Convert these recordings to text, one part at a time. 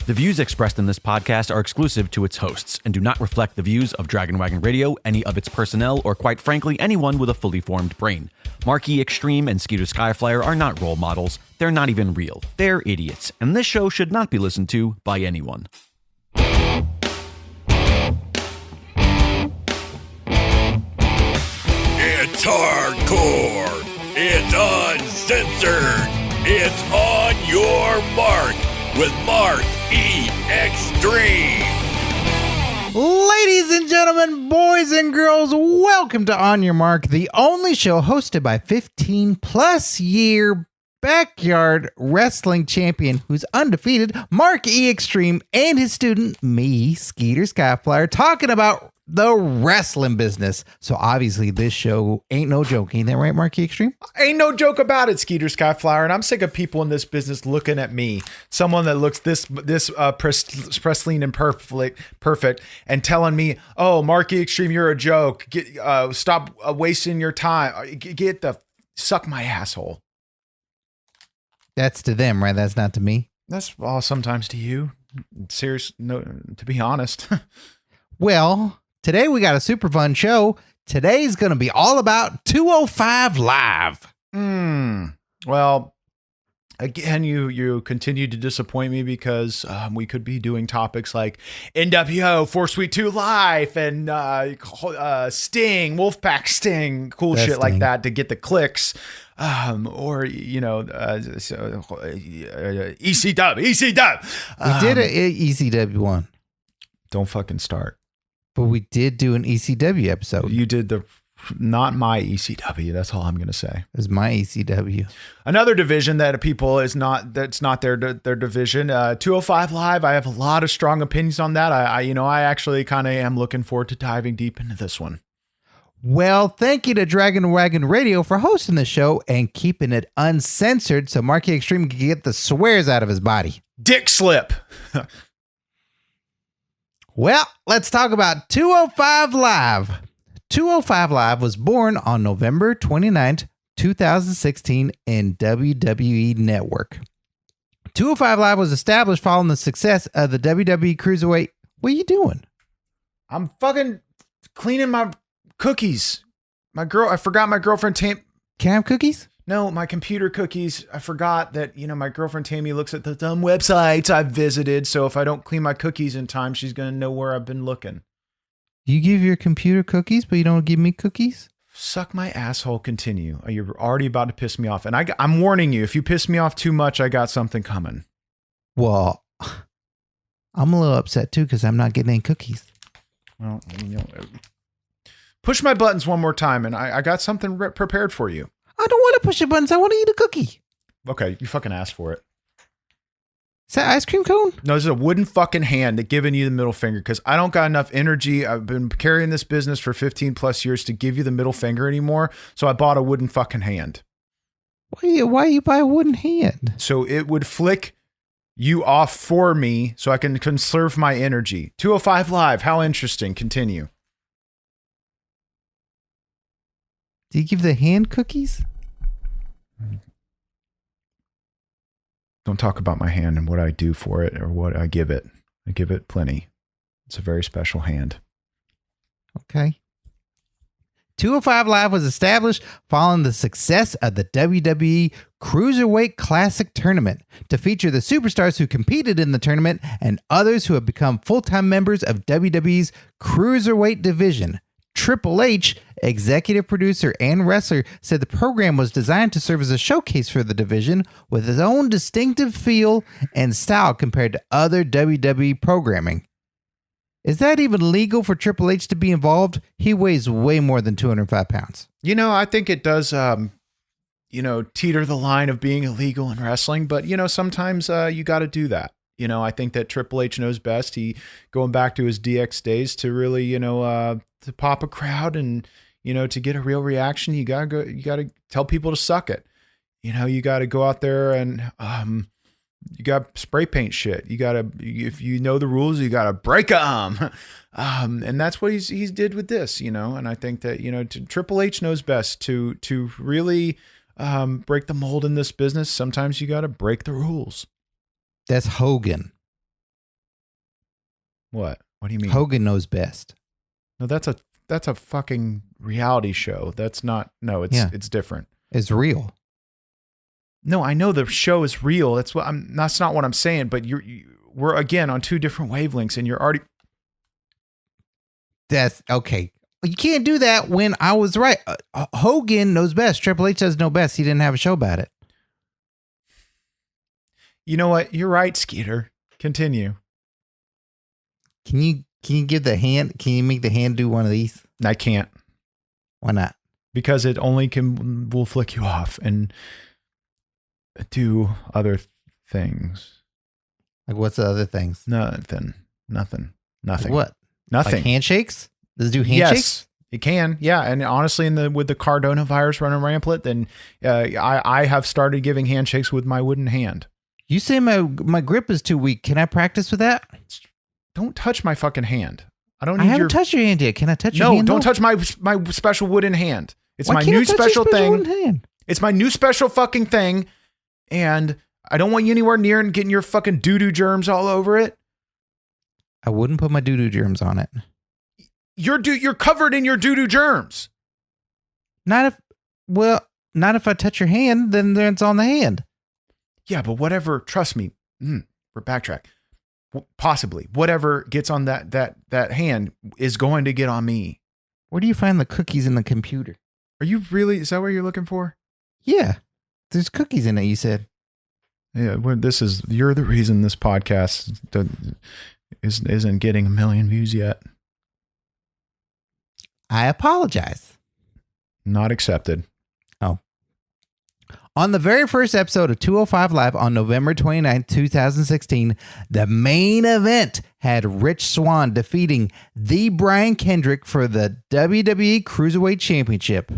The views expressed in this podcast are exclusive to its hosts and do not reflect the views of Dragon Wagon Radio, any of its personnel, or quite frankly, anyone with a fully formed brain. Wwe Xtreme and Skeeter Skyflyer are not role models. They're not even real. They're idiots. And this show should not be listened to by anyone. It's hardcore. It's uncensored. It's on your mark with Mark E. Xtreme. Ladies and gentlemen, boys and girls, welcome to On Your Mark, the only show hosted by 15-plus year backyard wrestling champion who's undefeated, Mark E. Xtreme, and his student, me, Skeeter Skyflyer, talking about the wrestling business. So obviously this show ain't no joke. Ain't that right, Mark E. Xtreme? Ain't no joke about it, Skeeter Skyflyer, and I'm sick of people in this business looking at me, someone that looks this pristine and perfect, and telling me, "Oh, Mark E. Xtreme, you're a joke. Stop wasting your time. Suck my asshole." That's to them, right? That's not to me. That's all sometimes to you. Serious, no, to be honest. Well, today we got a super fun show. Today's going to be all about 205 Live. Well, again, you continue to disappoint me because we could be doing topics like NWO, 4 Sweet 2 Life, and Sting, Wolfpack Sting, cool That shit Sting. like that to get the clicks. Or, ECW. We did an ECW one, Don't fucking start. but we did do an ECW episode. You did not my ECW. That's all I'm going to say. It was my ECW. Another division that that's not their division. 205 Live. I have a lot of strong opinions on that. I actually kind of am looking forward to diving deep into this one. Well, thank you to Dragon Wagon Radio for hosting the show and keeping it uncensored so Mark E. Xtreme can get the swears out of his body. Dick slip. Well, let's talk about 205 Live. 205 Live was born on November 29th, 2016 in WWE Network. 205 Live was established following the success of the WWE Cruiserweight. What are you doing? I'm fucking cleaning my cookies. I forgot my girlfriend Tam. Can I have cookies? No, my computer cookies. I forgot that, my girlfriend Tammy looks at the dumb websites I've visited. So if I don't clean my cookies in time, she's going to know where I've been looking. You give your computer cookies, but you don't give me cookies? Suck my asshole. Continue. You're already about to piss me off. And I'm warning you, if you piss me off too much, I got something coming. Well, I'm a little upset too because I'm not getting any cookies. Well, push my buttons one more time and I got something prepared for you. I don't want to push your buttons. I want to eat a cookie. Okay, you fucking asked for it. Is that ice cream cone? No, this is a wooden fucking hand that giving you the middle finger because I don't got enough energy. I've been carrying this business for 15 plus years to give you the middle finger anymore. So I bought a wooden fucking hand. Why you buy a wooden hand? So it would flick you off for me so I can conserve my energy. 205 Live. How interesting. Continue. Do you give the hand cookies? Don't talk about my hand and what I do for it or what I give it. I give it plenty. It's a very special hand. Okay. 205 Live was established following the success of the WWE Cruiserweight Classic Tournament to feature the superstars who competed in the tournament and others who have become full-time members of WWE's Cruiserweight division. Triple H, executive producer and wrestler, said the program was designed to serve as a showcase for the division with its own distinctive feel and style compared to other WWE programming. Is that even legal for Triple H to be involved? He weighs way more than 205 pounds. I think it does, teeter the line of being illegal in wrestling, but, sometimes you got to do that. I think that Triple H knows best. He going back to his DX days to really, to pop a crowd and, to get a real reaction, you got to tell people to suck it. You got to go out there and, you got spray paint shit. You got to, if you know the rules, you got to break them. And that's what he's did with this, and I think that, Triple H knows best to really, break the mold in this business. Sometimes you got to break the rules. That's Hogan. What? What do you mean? Hogan knows best. No, that's a fucking reality show. That's not. No, it's different. It's real. No, I know the show is real. That's not what I'm saying. But we're again on two different wavelengths, and you're already. That's okay. You can't do that when I was right. Hogan knows best. Triple H does know best. He didn't have a show about it. You know what? You're right, Skeeter. Continue. Can you give the hand? Can you make the hand do one of these? I can't. Why not? Because it only will flick you off and do other things. Like what's the other things? Nothing. Like what? Nothing. Like handshakes? Does it do handshakes? Yes, it can. Yeah, and honestly, with the Cardona virus running rampant, then I have started giving handshakes with my wooden hand. You say my grip is too weak. Can I practice with that? Don't touch my fucking hand. I haven't touched your hand yet. Can I touch your hand? No, don't touch my special wooden hand. It's Why my can't new I touch special your thing. wooden hand? It's my new special fucking thing, and I don't want you anywhere near and getting your fucking doo-doo germs all over it. I wouldn't put my doo-doo germs on it. You're covered in your doo-doo germs. Not if I touch your hand, then it's on the hand. Yeah, but whatever, trust me. We're backtrack. Possibly. Whatever gets on that hand is going to get on me. Where do you find the cookies in the computer? Are you really, is that what you're looking for? Yeah. There's cookies in it, you said. Yeah, you're the reason this podcast isn't getting 1 million views yet. I apologize. Not accepted. Oh. On the very first episode of 205 Live on November 29, 2016, the main event had Rich Swan defeating the Brian Kendrick for the WWE Cruiserweight Championship.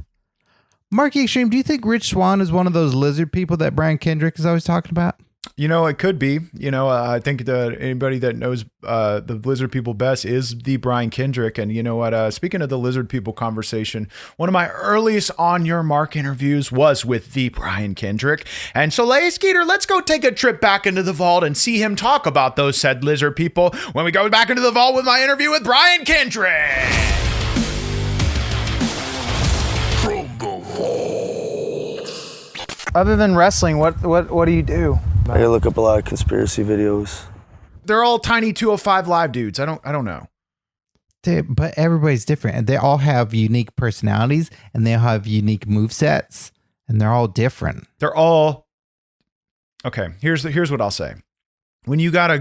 Marky Xtreme, do you think Rich Swan is one of those lizard people that Brian Kendrick is always talking about? It could be. I think that anybody that knows the lizard people best is the Brian Kendrick. And you know what? Speaking of the lizard people conversation, one of my earliest On Your Mark interviews was with the Brian Kendrick. And so, Skeeter, let's go take a trip back into the vault and see him talk about those said lizard people when we go back into the vault with my interview with Brian Kendrick. From the vault. Other than wrestling, what do you do? I gotta look up a lot of conspiracy videos. They're all tiny 205 Live dudes. I don't know. But everybody's different, and they all have unique personalities, and they all have unique movesets, and they're all different. They're all okay. Here's what I'll say. When you got a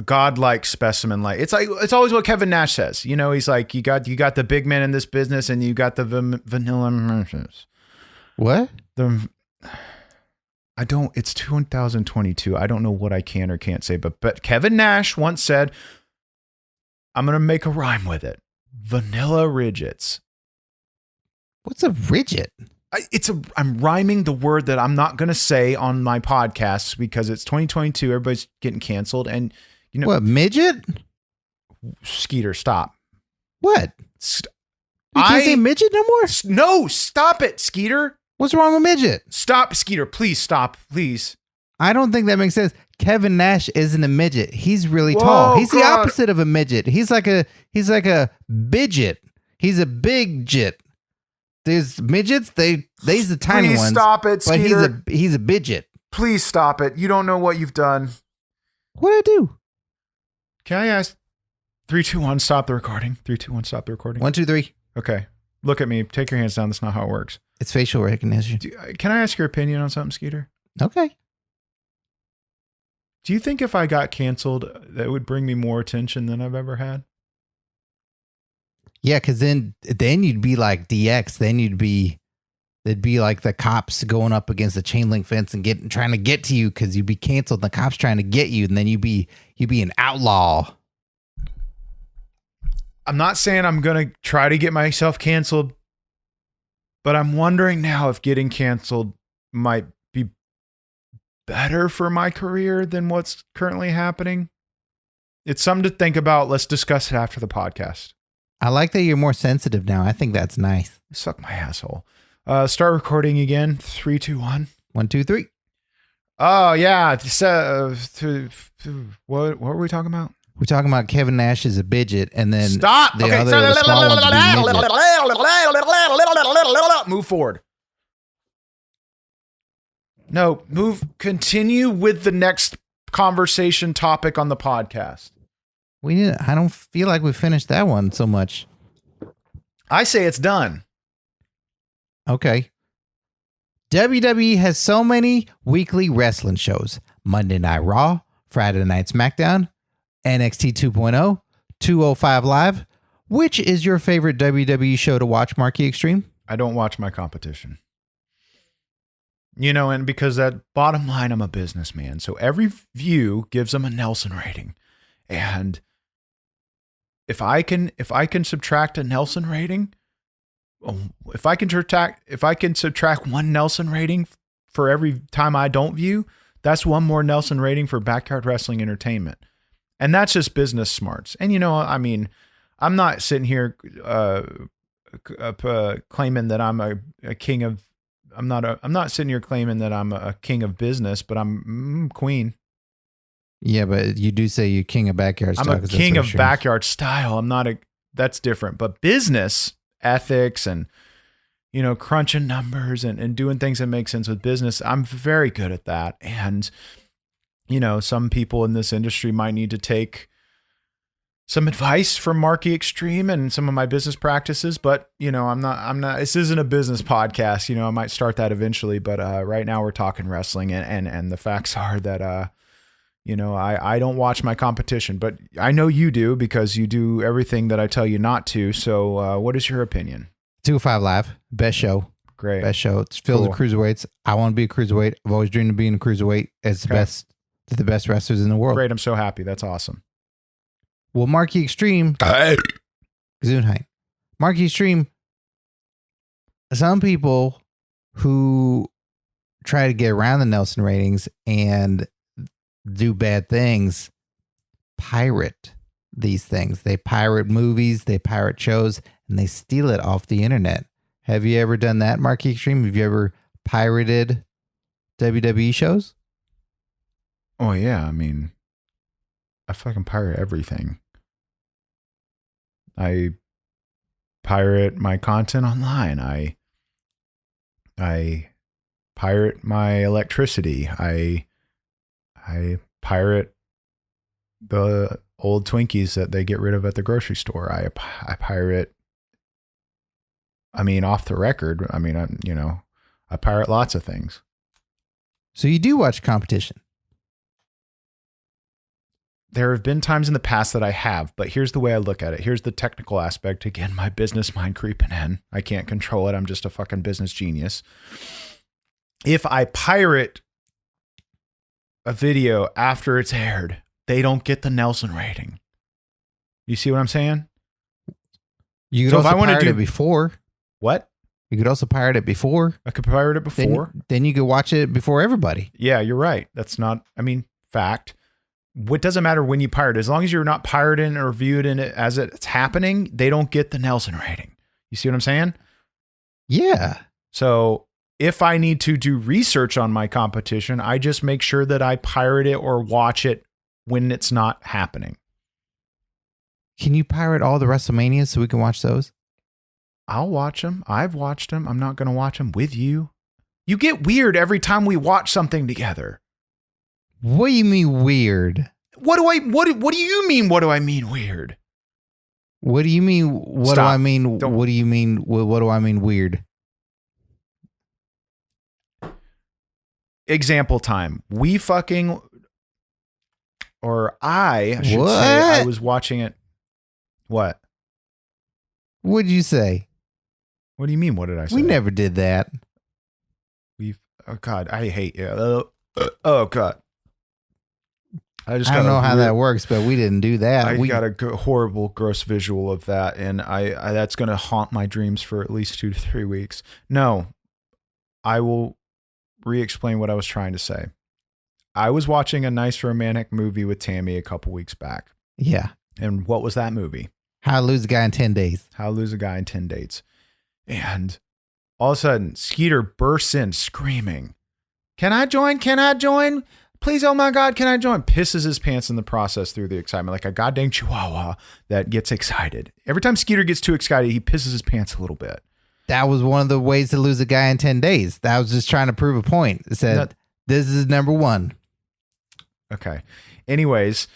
godlike specimen, like it's always what Kevin Nash says. He's like, you got the big man in this business, and you got the vanilla. What? It's 2022. I don't know what I can or can't say, but Kevin Nash once said, I'm going to make a rhyme with it. Vanilla Ridgets. What's a Ridget? I'm rhyming the word that I'm not going to say on my podcasts because it's 2022. Everybody's getting canceled. And what, midget? Skeeter, stop. What? You can't say midget no more? No, stop it, Skeeter. What's wrong with midget? Stop, Skeeter. Please stop. Please. I don't think that makes sense. Kevin Nash isn't a midget. He's really Whoa, tall. He's the God. opposite of a midget. He's like a bidget. He's a big jit. There's midgets. They's the tiny Please ones. stop it, Skeeter. But he's a bidget. Please stop it. You don't know what you've done. What'd I do? Can I ask? 3, 2, 1, stop the recording. 3, 2, 1, stop the recording. 1, 2, 3. Okay. Look at me. Take your hands down. That's not how it works. It's facial recognition. Can I ask your opinion on something, Skeeter? Okay. Do you think if I got canceled, that would bring me more attention than I've ever had? Yeah, because then you'd be like DX. Then there'd be like the cops going up against the chain link fence and trying to get to you because you'd be canceled. And the cops trying to get you, and then you'd be an outlaw. I'm not saying I'm going to try to get myself canceled, but I'm wondering now if getting canceled might be better for my career than what's currently happening. It's something to think about. Let's discuss it after the podcast. I like that you're more sensitive now. I think that's nice. Suck my asshole. Start recording again. 3, 2, 1. 1, 2, 3. Oh, yeah. What were we talking about? We're talking about Kevin Nash is a midget, and then Stop. the Okay. other the small one's a big midget. Move forward. No, move. Continue with the next conversation topic on the podcast. I don't feel like we finished that one so much. I say it's done. Okay. WWE has so many weekly wrestling shows. Monday Night Raw, Friday Night SmackDown, NXT 2.0, 205 Live. Which is your favorite WWE show to watch, Marky Xtreme? I don't watch my competition. And because that bottom line, I'm a businessman. So every view gives them a Nelson rating. And if I can subtract a Nelson rating, if I can subtract one Nelson rating for every time I don't view, that's one more Nelson rating for Backyard Wrestling Entertainment. And that's just business smarts. And I'm not sitting here claiming that I'm a king of. I'm not sitting here claiming that I'm a king of business, but I'm queen. Yeah, but you do say you're king of backyard style. I'm a king of backyard style. I'm not that's different. But business ethics and, crunching numbers and doing things that make sense with business, I'm very good at that. And, some people in this industry might need to take some advice from Marky Xtreme and some of my business practices, but I'm not, this isn't a business podcast. I might start that eventually, but right now we're talking wrestling and the facts are that, I don't watch my competition, but I know you do because you do everything that I tell you not to. So what is your opinion? 205 Live, best show. Great. Best show. It's filled with cruiserweights. I want to be a cruiserweight. I've always dreamed of being a cruiserweight. It's the best wrestlers in the world. Great. I'm so happy. That's awesome. Well, Marky Xtreme. Gesundheit. Marky Xtreme. Some people who try to get around the Nelson ratings and do bad things pirate these things. They pirate movies, they pirate shows, and they steal it off the internet. Have you ever done that, Marky Xtreme? Have you ever pirated WWE shows? Oh, yeah. I mean, I fucking pirate everything. I pirate my content online. I pirate my electricity. I pirate the old Twinkies that they get rid of at the grocery store. I pirate. I mean, off the record. I mean, I pirate lots of things. So you do watch competition? There have been times in the past that I have, but here's the way I look at it. Here's the technical aspect. Again, my business mind creeping in. I can't control it. I'm just a fucking business genius. If I pirate a video after it's aired, they don't get the Nelson rating. You see what I'm saying? You could also pirate it before. What? You could also pirate it before. I could pirate it before. Then you could watch it before everybody. Yeah, you're right. That's not, fact. What doesn't matter when you pirate, as long as you're not pirating or viewing it as it's happening, they don't get the Nelson rating. You see what I'm saying? Yeah. So if I need to do research on my competition, I just make sure that I pirate it or watch it when it's not happening. Can you pirate all the WrestleManias so we can watch those? I'll watch them. I've watched them. I'm not going to watch them with you. You get weird every time we watch something together. What do you mean weird? What do you mean? What do I mean weird? What do you mean? What Stop. do I mean? Don't. What do you mean? What do I mean weird? Example time. I should What? say, I was watching it. What? What'd you say? What do you mean? What did I say? We never did that. Oh God, I hate you. Oh God. I don't know how that works, but we didn't do that. I got a horrible, gross visual of that, and I that's going to haunt my dreams for at least 2 to 3 weeks. No, I will re-explain what I was trying to say. I was watching a nice romantic movie with Tammy a couple weeks back. Yeah. And what was that movie? How to Lose a Guy in 10 Days. How to Lose a Guy in 10 Dates. And all of a sudden, Skeeter bursts in screaming, Can I join? Can I join? Please, oh my God, can I join? Pisses his pants in the process through the excitement, like a goddamn chihuahua that gets excited. Every time Skeeter gets too excited, he pisses his pants a little bit. That was one of the ways to lose a guy in 10 days. That was just trying to prove a point. It said, this is number one. Okay. Anyways,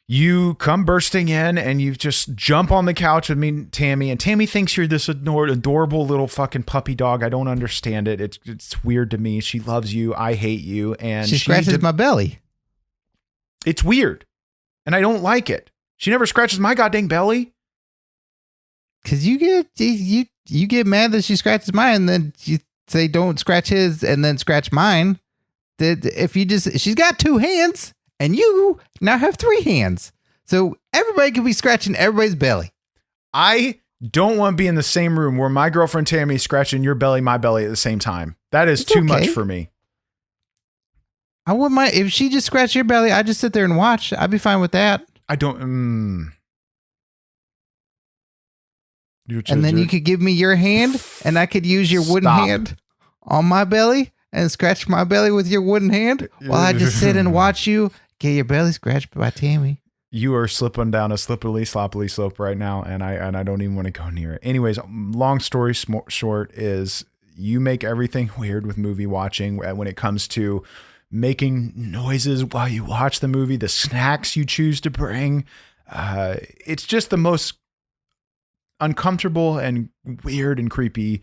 you come bursting in and you just jump on the couch with me, Tammy, and Tammy thinks you're this adorable little fucking puppy dog. I don't understand it. It's weird to me. She loves you. I hate you. And she scratches my belly. It's weird. And I don't like it. She never scratches my goddamn belly. Cause you get mad that she scratches mine, and then you say don't scratch his and then scratch mine. She's got 2 hands and you now have 3 hands. So everybody could be scratching everybody's belly. I don't want to be in the same room where my girlfriend Tammy is scratching your belly, my belly at the same time. That is too much for me. I wouldn't mind if she just scratched your belly. I'd just sit there and watch. I'd be fine with that. I don't. And then you could give me your hand and I could use your wooden hand on my belly and scratch my belly with your wooden hand while I just sit and watch you get your belly scratched by Tammy. You are slipping down a slippery, sloppily slope right now, and I don't even want to go near it. Anyways, long story short is you make everything weird with movie watching when it comes to making noises while you watch the movie, the snacks you choose to bring. It's just the most uncomfortable and weird and creepy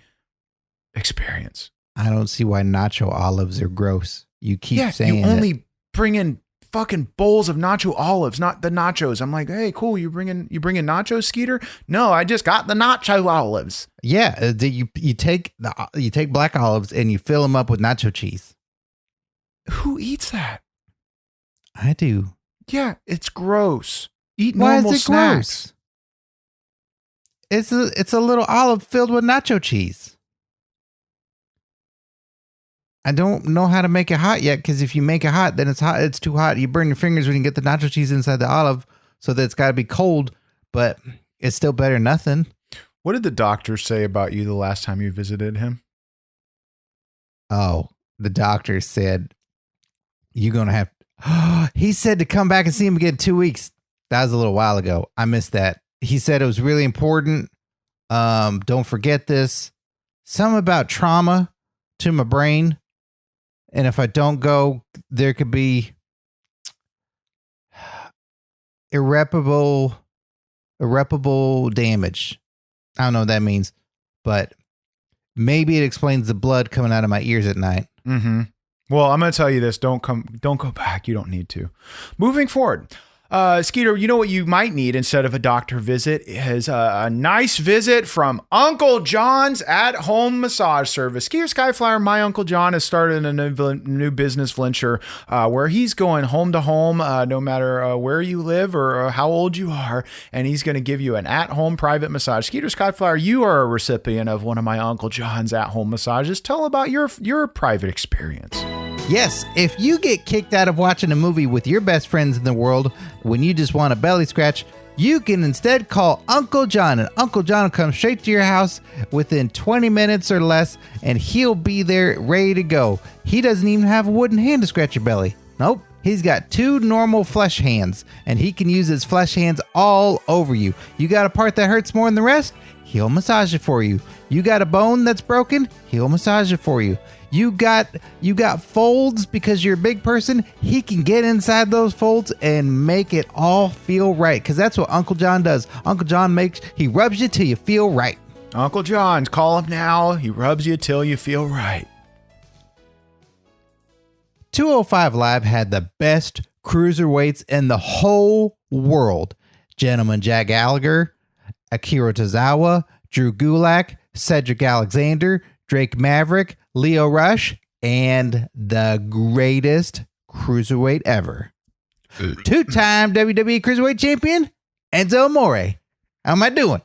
experience. I don't see why nacho olives are gross. You keep saying you only bring in fucking bowls of nacho olives, not the nachos. I'm like, hey, cool. You bringing nachos, Skeeter? No, I just got the nacho olives. Yeah, you take black olives and you fill them up with nacho cheese. Who eats that? I do. Yeah, it's gross. Eat Why normal is it snacks. Gross? It's a little olive filled with nacho cheese. I don't know how to make it hot yet, because if you make it hot, then it's hot. It's too hot. You burn your fingers when you get the nacho cheese inside the olive, so that it's got to be cold, but it's still better than nothing. What did the doctor say about you the last time you visited him? Oh, the doctor said, you're going to have... he said to come back and see him again in 2 weeks. That was a little while ago. I missed that. He said it was really important. Don't forget this. Something about trauma to my brain. And if I don't go, there could be irreparable damage. I don't know what that means, but maybe it explains the blood coming out of my ears at night. Mm-hmm. Well, I'm going to tell you this. Don't go back. You don't need to. Moving forward. Skeeter, you know what you might need instead of a doctor visit is a nice visit from Uncle John's at-home massage service. Skeeter Skyflyer, my Uncle John, has started a new business venture where he's going home to home, no matter where you live or how old you are, and he's going to give you an at-home private massage. Skeeter Skyflyer, you are a recipient of one of my Uncle John's at-home massages. Tell about your private experience. Yes, if you get kicked out of watching a movie with your best friends in the world when you just want a belly scratch, you can instead call Uncle John, and Uncle John will come straight to your house within 20 minutes or less, and he'll be there ready to go. He doesn't even have a wooden hand to scratch your belly. Nope. He's got 2 normal flesh hands, and he can use his flesh hands all over you. You got a part that hurts more than the rest? He'll massage it for you. You got a bone that's broken? He'll massage it for you. You got folds because you're a big person? He can get inside those folds and make it all feel right, because that's what Uncle John does. Uncle John he rubs you till you feel right. Uncle John, call him now. He rubs you till you feel right. 205 Live had the best cruiserweights in the whole world. Gentleman Jack Gallagher, Akira Tozawa, Drew Gulak, Cedric Alexander, Drake Maverick, Leo Rush, and the greatest cruiserweight ever. 2-time WWE Cruiserweight Champion, Enzo Amore. How am I doing?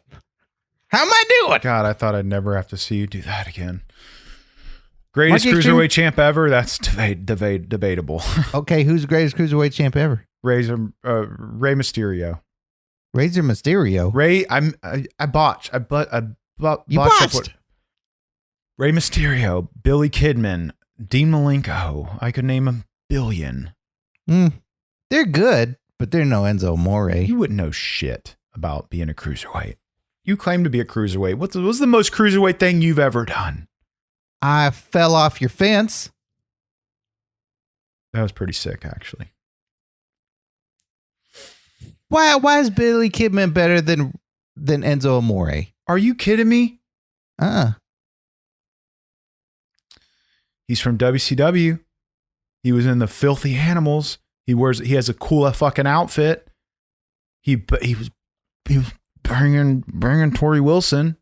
God, I thought I'd never have to see you do that again. Greatest cruiserweight champ ever? That's debatable. Okay, who's the greatest cruiserweight champ ever? Rey Mysterio. Razor Mysterio. Ray, I botched. You botched. Rey Mysterio, Billy Kidman, Dean Malenko. I could name a billion. They're good, but they're no Enzo Amore. You wouldn't know shit about being a cruiserweight. You claim to be a cruiserweight. What's the most cruiserweight thing you've ever done? I fell off your fence. That was pretty sick, actually. Why is Billy Kidman better than Enzo Amore? Are you kidding me? He's from WCW. He was in the Filthy Animals. He has a cool fucking outfit. He was bringing Tori Wilson.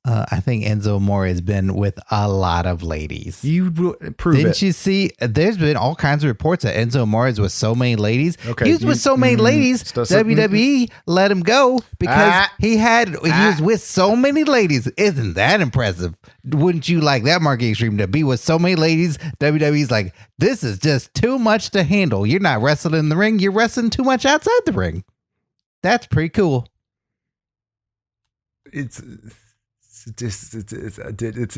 I think Enzo Amore has been with a lot of ladies. You prove Didn't it. you see? There's been all kinds of reports that Enzo Amore is with so many ladies. Okay, He was with so many ladies. WWE let him go because he was with so many ladies. Isn't that impressive? Wouldn't you like that, Mark Xtreme, to be with so many ladies? WWE's like, this is just too much to handle. You're not wrestling in the ring. You're wrestling too much outside the ring. That's pretty cool. It's a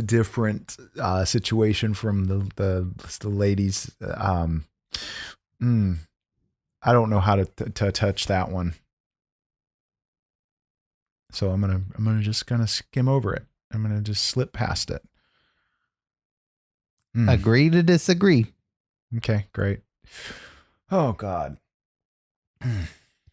different situation from the ladies. I don't know how to touch that one, so I'm gonna just kind of skim over it. I'm gonna just slip past it. Agree to disagree. Okay, great. Oh God.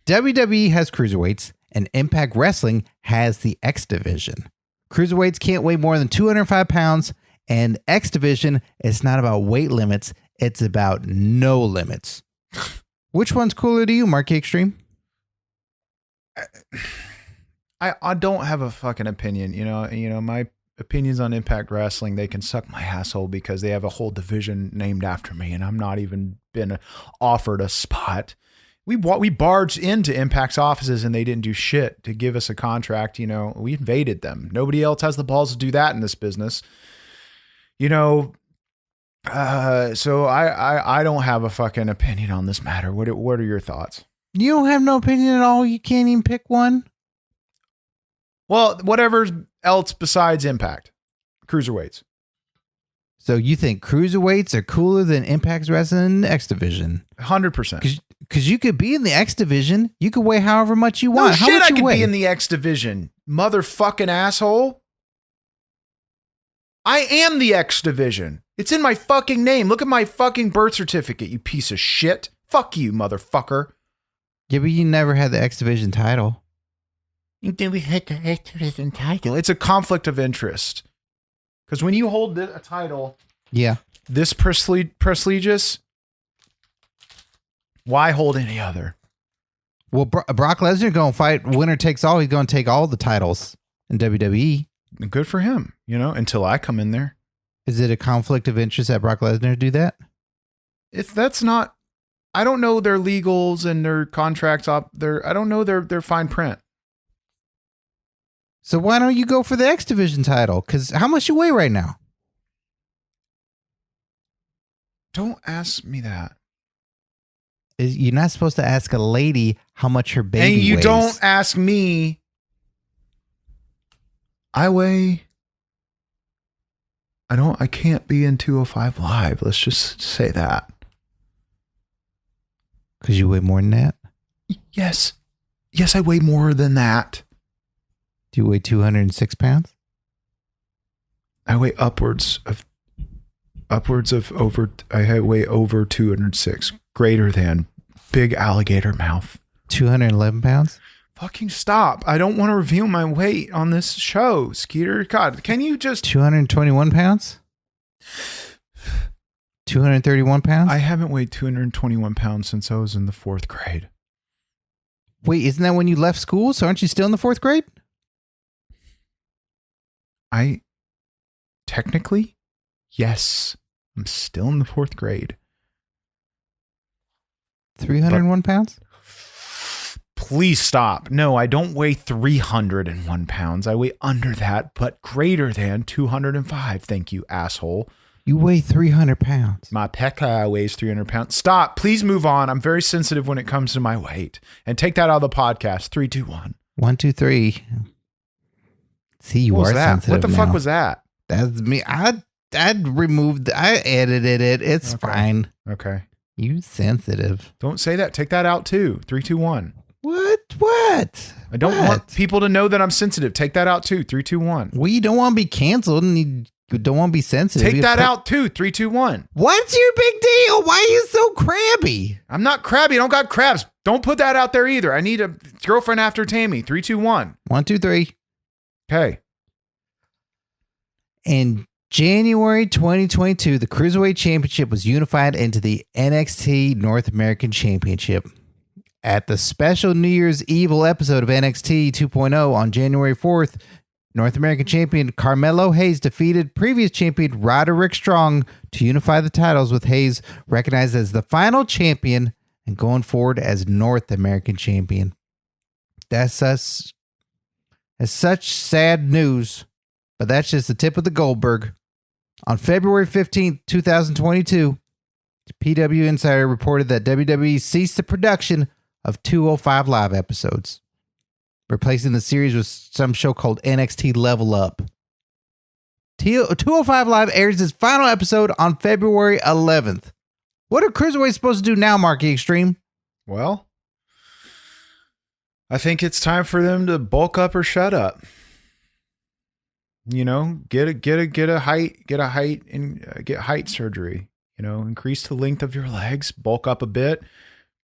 WWE has cruiserweights, and Impact Wrestling has the X Division. Cruiserweights can't weigh more than 205 pounds, and X Division is not about weight limits. It's about no limits. Which one's cooler to you, Mark Xtreme? I don't have a fucking opinion. You know, my opinions on Impact Wrestling, they can suck my asshole because they have a whole division named after me, and I'm not even been offered a spot. We barged into Impact's offices and they didn't do shit to give us a contract. You know, we invaded them. Nobody else has the balls to do that in this business. You know, so I don't have a fucking opinion on this matter. What are your thoughts? You don't have no opinion at all? You can't even pick one? Well, whatever else besides Impact. Cruiserweights. So you think cruiserweights are cooler than Impact's Wrestling in the X Division? 100%. Because you could be in the X Division. You could weigh however much you want. No How shit, much I you could weigh? be in the X Division. Motherfucking asshole. I am the X Division. It's in my fucking name. Look at my fucking birth certificate, you piece of shit. Fuck you, motherfucker. Yeah, but you never had the X Division title. It's a conflict of interest. Because when you hold a title, Yeah. this prestigious, why hold any other? Well, Brock Lesnar going to fight winner takes all. He's going to take all the titles in WWE. Good for him, you know, until I come in there. Is it a conflict of interest that Brock Lesnar do that? If that's not, I don't know their legals and their contracts I don't know their fine print. So why don't you go for the X Division title? Because how much you weigh right now? Don't ask me that. You're not supposed to ask a lady how much her baby And you weighs. don't ask me. I can't be in 205 Live. Let's just say that. Because you weigh more than that? Yes. Yes, I weigh more than that. Do you weigh 206 pounds? I weigh upwards of over, I weigh over 206. Greater than big alligator mouth. 211 pounds? Fucking stop. I don't want to reveal my weight on this show, Skeeter. God, can you just... 221 pounds? 231 pounds? I haven't weighed 221 pounds since I was in the 4th grade. Wait, isn't that when you left school? So aren't you still in the 4th grade? Technically, yes, I'm still in the 4th grade. 301 pounds? Please stop. No, I don't weigh 301 pounds. I weigh under that, but greater than 205. Thank you, asshole. You weigh 300 pounds. My pecker weighs 300 pounds. Stop. Please move on. I'm very sensitive when it comes to my weight. And take that out of the podcast. 3, 2, 1. 1, 2, 3. See, you What was are that? sensitive What the now. fuck was that? That's me. I edited it. It's Okay. fine. Okay. You sensitive. Don't say that. Take that out too. 3, 2, 1. What? I don't want people to know that I'm sensitive. Take that out too. 3, 2, 1. Well, you don't want to be canceled and you don't want to be sensitive. Take that out too. 3, 2, 1. What's your big deal? Why are you so crabby? I'm not crabby. I don't got crabs. Don't put that out there either. I need a girlfriend after Tammy. 3, 2, 1. 1, 2, 3. Okay. In January 2022, the Cruiserweight Championship was unified into the NXT North American Championship. At the special New Year's Evil episode of NXT 2.0 on January 4th, North American Champion Carmelo Hayes defeated previous champion Roderick Strong to unify the titles, with Hayes recognized as the final champion and going forward as North American Champion. That's such sad news, but that's just the tip of the Goldberg. On February 15th, 2022, PW Insider reported that WWE ceased the production of 205 Live episodes, replacing the series with some show called NXT Level Up. 205 Live airs its final episode on February 11th. What are Cruiserweights supposed to do now, Marky Xtreme? Well, I think it's time for them to bulk up or shut up. You know, get height surgery. You know, increase the length of your legs, bulk up a bit,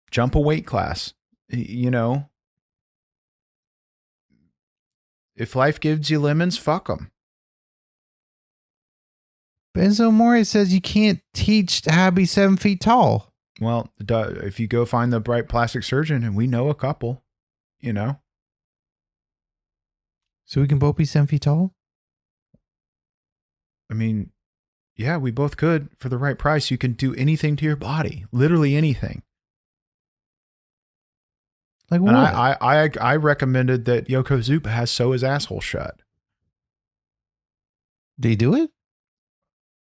jump a weight class. You know, if life gives you lemons, fuck them. Benzo Mori says you can't teach how to be 7 feet tall. Well, if you go find the right plastic surgeon, and we know a couple, you know. So we can both be 7 feet tall? I mean, yeah, we both could. For the right price, you can do anything to your body. Literally anything. Like what? And I recommended that Yokozupa has sew his asshole shut. Did he do it?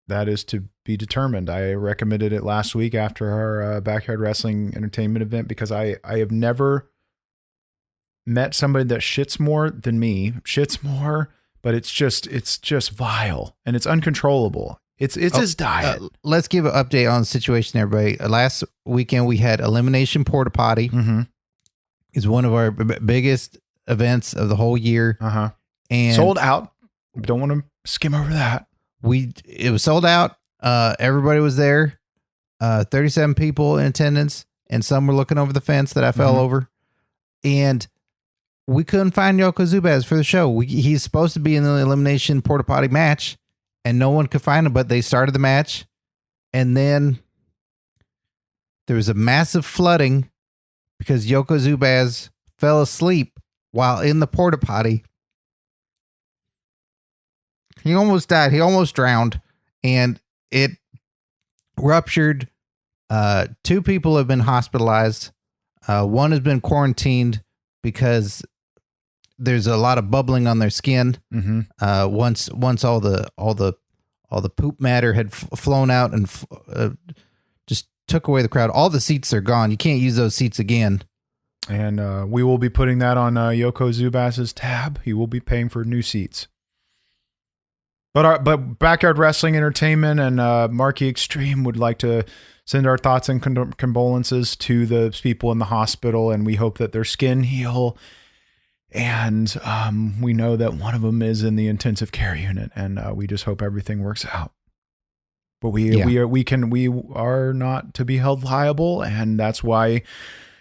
That is to be determined. I recommended it last week after our Backyard Wrestling Entertainment event, because I have never met somebody that shits more than me. Shits more, but it's just vile and it's uncontrollable. It's his diet. Let's give an update on the situation, everybody. Last weekend we had Elimination Porta-Potty. Mm-hmm. It's one of our biggest events of the whole year. Uh-huh. And sold out. Don't want to skim over that. It was sold out. Everybody was there. 37 people in attendance, and some were looking over the fence that I fell over. And we couldn't find Yokozubaz for the show. He's supposed to be in the Elimination Porta-Potty match, and no one could find him, but they started the match. And then there was a massive flooding because Yokozubaz fell asleep while in the Porta-Potty. He almost died. He almost drowned, and it ruptured. 2 people have been hospitalized. One has been quarantined because there's a lot of bubbling on their skin. Mm-hmm. Once all the poop matter had flown out and just took away the crowd. All the seats are gone. You can't use those seats again. And we will be putting that on Yokozubaz's tab. He will be paying for new seats. But Backyard Wrestling Entertainment and Marky Xtreme would like to send our thoughts and condolences to the people in the hospital, and we hope that their skin heal. And we know that one of them is in the intensive care unit, and we just hope everything works out. But we are not to be held liable, and that's why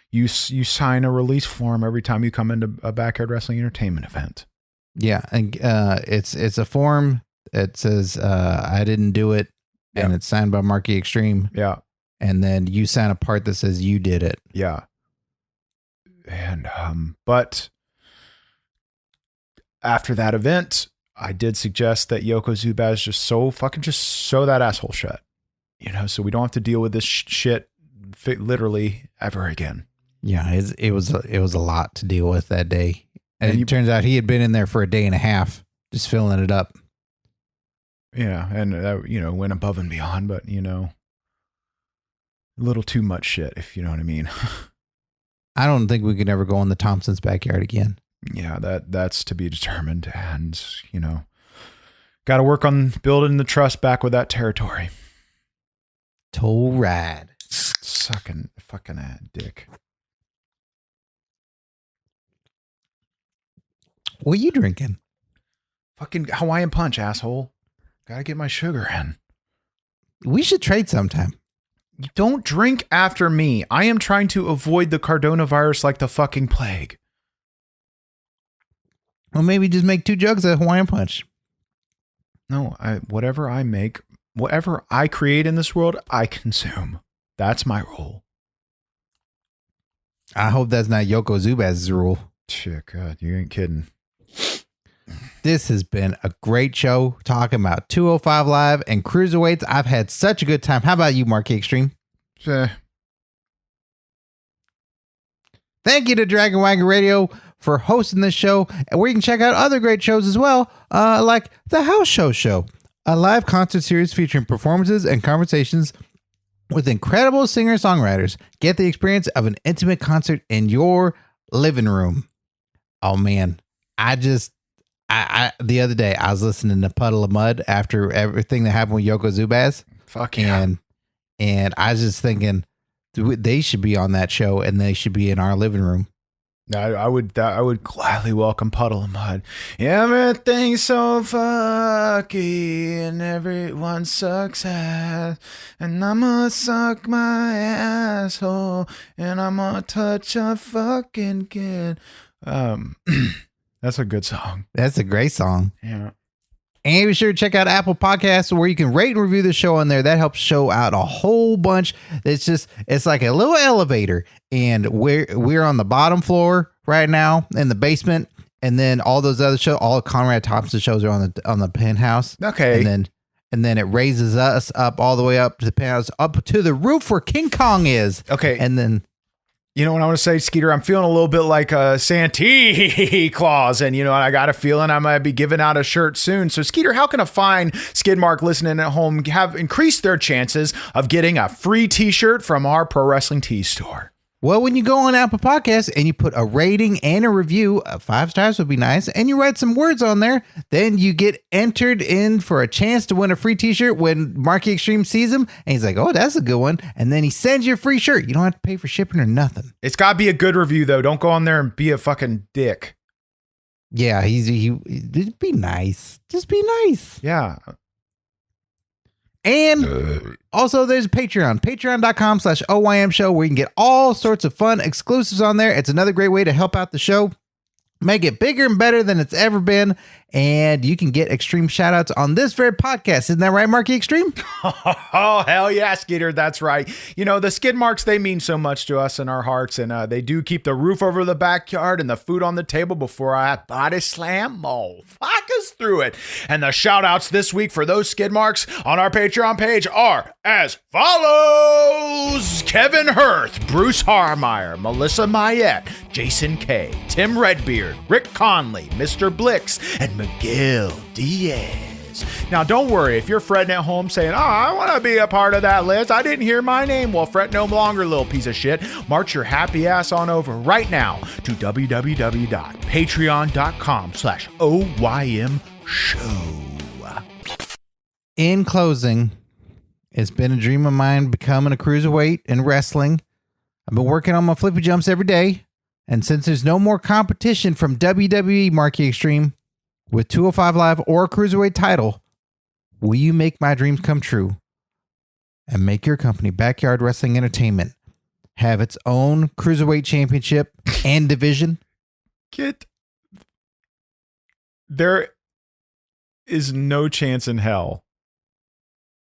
you sign a release form every time you come into a Backyard Wrestling Entertainment event. Yeah, and it's a form. It says, I didn't do it, and it's signed by Marky Xtreme. Yeah. And then you sign a part that says you did it. Yeah. And, but after that event, I did suggest that Yokozubaz just sew that asshole shut, you know, so we don't have to deal with this shit literally ever again. Yeah. It was a lot to deal with that day. And it turns out he had been in there for a day and a half, just filling it up. Yeah, and went above and beyond, but a little too much shit, if you know what I mean. I don't think we could ever go in the Thompsons' backyard again. Yeah, that's to be determined, and got to work on building the trust back with that territory. Toll ride. fucking dick. What are you drinking? Fucking Hawaiian Punch, asshole. Gotta get my sugar in. We should trade sometime. You don't drink after me. I am trying to avoid the coronavirus like the fucking plague. Well, maybe just make 2 jugs of Hawaiian Punch. No, whatever I make, whatever I create in this world, I consume. That's my rule. I hope that's not Yoko Zubaz's rule. Shit, God, you ain't kidding. This has been a great show talking about 205 Live and Cruiserweights. I've had such a good time. How about you, Marky Xtreme? Thank you to Dragon Wagon Radio for hosting this show, and where you can check out other great shows as well, like the House Show, a live concert series featuring performances and conversations with incredible singer-songwriters. Get the experience of an intimate concert in your living room. Oh man, I the other day I was listening to Puddle of Mud after everything that happened with Yoko Zubaz. Fuck yeah. And I was just thinking they should be on that show and they should be in our living room. I would gladly welcome Puddle of Mud. Everything's so fucky and everyone sucks ass. And I'ma suck my asshole and I'ma touch a fucking kid. That's a good song. That's a great song. Yeah. And be sure to check out Apple Podcasts where you can rate and review the show on there. That helps show out a whole bunch. It's like a little elevator, and we're on the bottom floor right now in the basement, and then all those other shows, all Conrad Thompson shows are on the penthouse. Okay. And then it raises us up all the way up to the penthouse, up to the roof where King Kong is. Okay. And then, you know what I want to say, Skeeter? I'm feeling a little bit like Santa Claus, and I got a feeling I might be giving out a shirt soon. So, Skeeter, how can a fine skid mark listening at home have increased their chances of getting a free T-shirt from our Pro Wrestling Tee store? well, when you go on Apple Podcasts and you put a rating and a review, 5 stars would be nice, and you write some words on there, then you get entered in for a chance to win a free T-shirt when Marky Xtreme sees him, and he's like, oh, that's a good one, and then he sends you a free shirt. You don't have to pay for shipping or nothing. It's got to be a good review, though. Don't go on there and be a fucking dick. Yeah, just be nice. Just be nice. Yeah. And also there's Patreon, patreon.com/OYM show, where you can get all sorts of fun exclusives on there. It's another great way to help out the show, make it bigger and better than it's ever been. And you can get extreme shout outs on this very podcast. Isn't that right, Marky Xtreme? Oh, hell yeah, Skeeter. That's right. You know, the skid marks, they mean so much to us in our hearts, and they do keep the roof over the backyard and the food on the table before I body slam fuck us through it. And the shout outs this week for those skid marks on our Patreon page are as follows: Kevin Hirth, Bruce Harmeyer, Melissa Mayette, Jason K, Tim Redbeard, Rick Conley, Mr. Blix, and Miguel Diaz. Now, don't worry if you're fretting at home saying, oh, I want to be a part of that list. I didn't hear my name. Well, fret no longer, little piece of shit. March your happy ass on over right now to www.patreon.com/OYM show. In closing, it's been a dream of mine becoming a cruiserweight in wrestling. I've been working on my flippy jumps every day. And since there's no more competition from WWE, Marky Xtreme, with 205 Live or a Cruiserweight title, will you make my dreams come true and make your company, Backyard Wrestling Entertainment, have its own Cruiserweight Championship and division? There is no chance in hell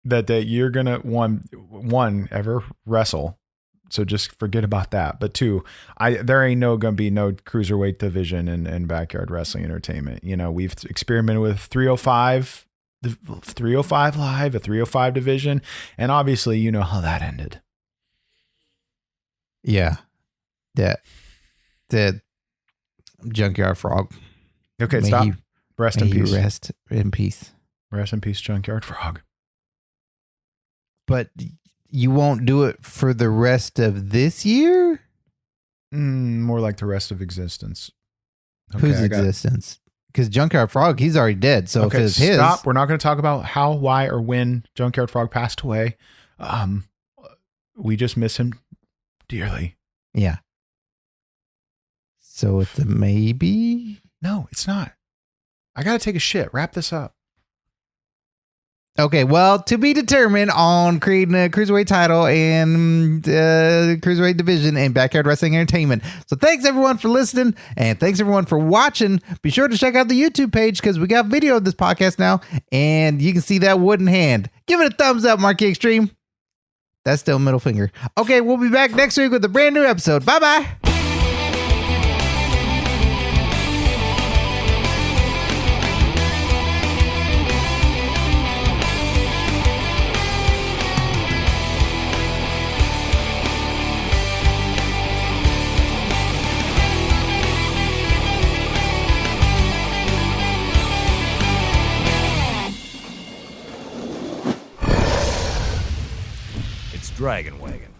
that you're going to, one, ever wrestle. So just forget about that. But 2, there ain't going to be no cruiserweight division in Backyard Wrestling Entertainment. You know, we've experimented with 305 Live, a 305 division, and obviously you know how that ended. Yeah. That Junkyard Frog. Okay, stop. Rest in peace. Rest in peace. Rest in peace, Junkyard Frog. But you won't do it for the rest of this year? More like the rest of existence. Okay, whose existence? Because Junkyard Frog, he's already dead. So if it's his... Stop. We're not going to talk about how, why, or when Junkyard Frog passed away. We just miss him dearly. Yeah. So it's a maybe? No, it's not. I got to take a shit. Wrap this up. Okay, well, to be determined on creating a Cruiserweight title and Cruiserweight division and Backyard Wrestling Entertainment. So thanks, everyone, for listening, and thanks, everyone, for watching. Be sure to check out the YouTube page because we got video of this podcast now, and you can see that wooden hand. Give it a thumbs up, Marky Xtreme. That's still middle finger. Okay, we'll be back next week with a brand new episode. Bye-bye. Dragon Wagon.